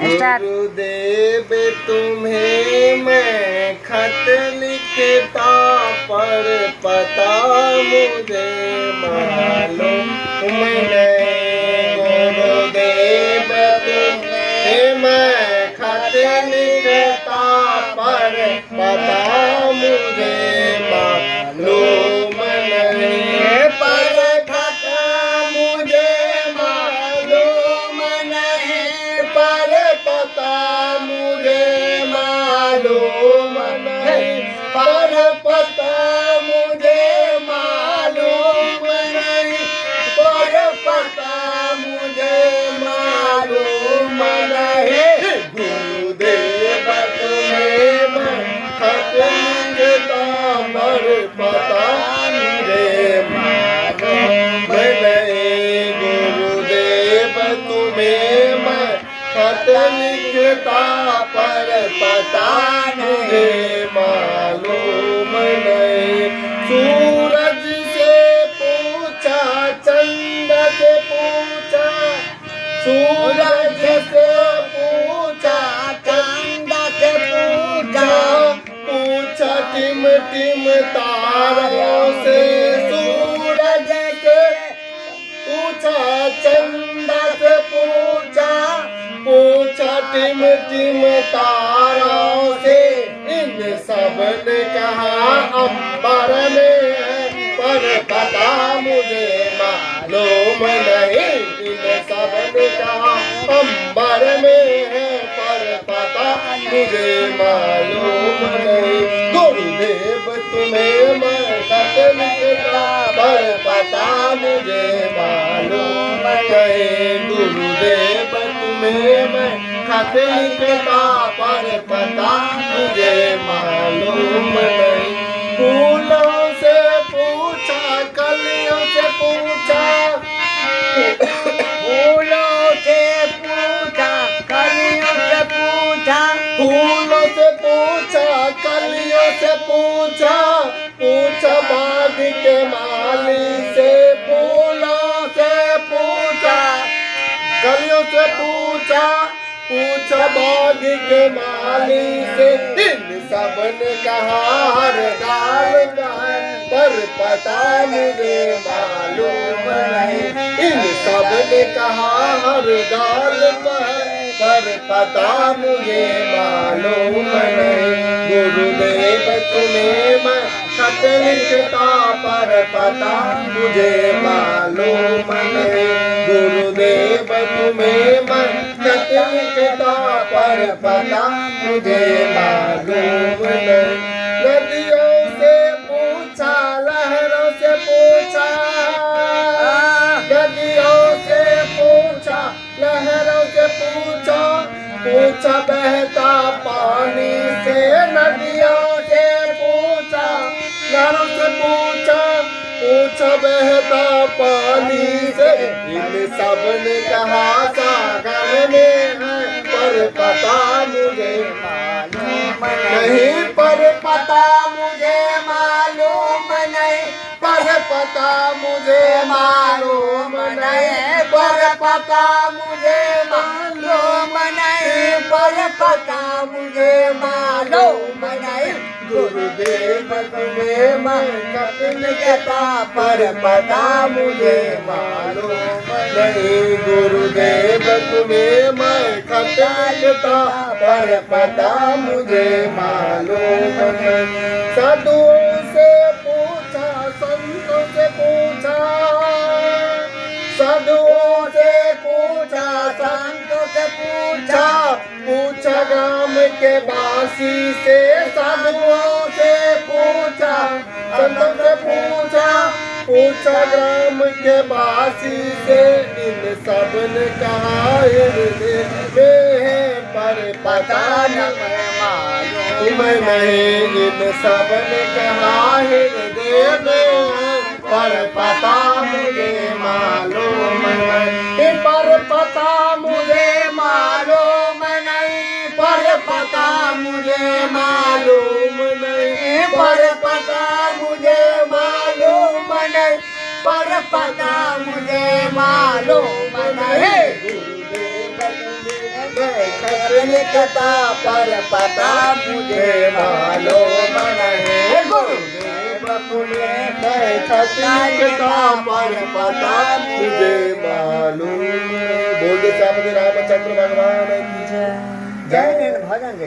गुरुदेव तुम्हें मैं खत लिखता पर पता मुझे मालूम नहीं। गुरुदेव तुम्हें मैं खत लिखता पर पता मुझे मालूम नहीं। पर खत मुझे मालूम नहीं, पर पता मुझे मालूम नहीं, पर पता मुझे मालूम नहीं, पर पता मुझे मालूम नहीं। गुरुदेव तुम्हें मैं खत लिखता पर पता मुझे मालूम नहीं। गुरुदेव तुम्हें मैं खत लिखता पर पता मुझे मालूम नहीं। सूरज से पूछा, चंद्र से पूछा, सूरज से पूछा, चंद्र से पूछा, पूछा टिम टिम तारों से। सूरज से पूछा, चंद्र से पूछा, पूछा टिम टिम तारों से। इन सब ने कहा अंबर में है पर पता मुझे मालूम नहीं। इन सब ने कहा अंबर में है पर पता मुझे मालूम नहीं। गुरुदेव तुम्हें मैं खत लिखता पर पता मुझे मालूम नहीं। गुरुदेव तुम्हें मैं खत लिखता पर पता मुझे मालूम नहीं। फूलों से पूछा, कलियों से पूछा, फूलों से पूछा, कलियों से पूछा, फूलों से पूछा, कलियों से पूछा, पूछा बाग के माली से। फूलों से पूछा, कलियों से पूछा, पूछा बाग के माली से। इन सब ने कहा हर डाल का पर पता मुझे मालूम नहीं। इन सब ने कहा हर डाल पर पता मुझे मालूम नहीं। गुरुदेव तुम्हें मैं खत लिखता पर पता मुझे मालूम नहीं। गुरुदेव तुम्हें मैं खत लिखता पर पता मुझे मालूम नहीं। नदियों से पूछा, लहरों से पूछा, नदियों से पूछा, लहरों से पूछा, पूछा बहता पानी से। नदियों से पूछा, लहरों से पूछा, पूछा बहता पानी से। इन सब ने कहा सागर में है पर पता मुझे मालूम नहीं, पर पता मुझे मालूम नहीं, पर पता मुझे मालूम नहीं, पर पता मुझे मालूम नहीं, पर पता मुझे मालूम नहीं। गुरुदेव तुम्हें मैं खत लिखता पर पता मुझे मालूम नहीं। गुरुदेव तुम्हें मैं खत लिखता पर पता मुझे मालूम नहीं। साधुओं से पूछा, संतों से पूछा, साधुओं से पूछा, संतों से पूछा, पूछा गांव के वासी से। साधुओं से पूछा, संतों से पूछा, पूछा ग्राम के वासी से। इन सब ने कहा हृदय में है पर पता मालूम नहीं। इन सब ने कहा हृदय में है पर पता मुझे मालूम नहीं, पर पता मुझे मालूम नहीं, पर पता मुझे मालूम नहीं, पर पता मुझे मालूम नहीं, पर पता मुझे मालूम नहीं। गुरुदेव लिखता पर पता मुझे मालूम नहीं गुरुदेव तुम्हें मैं खत लिखता पर पता मुझे मालूम। बोल दे श्यामजी रामचंद्र भगवान की जय। जय भजन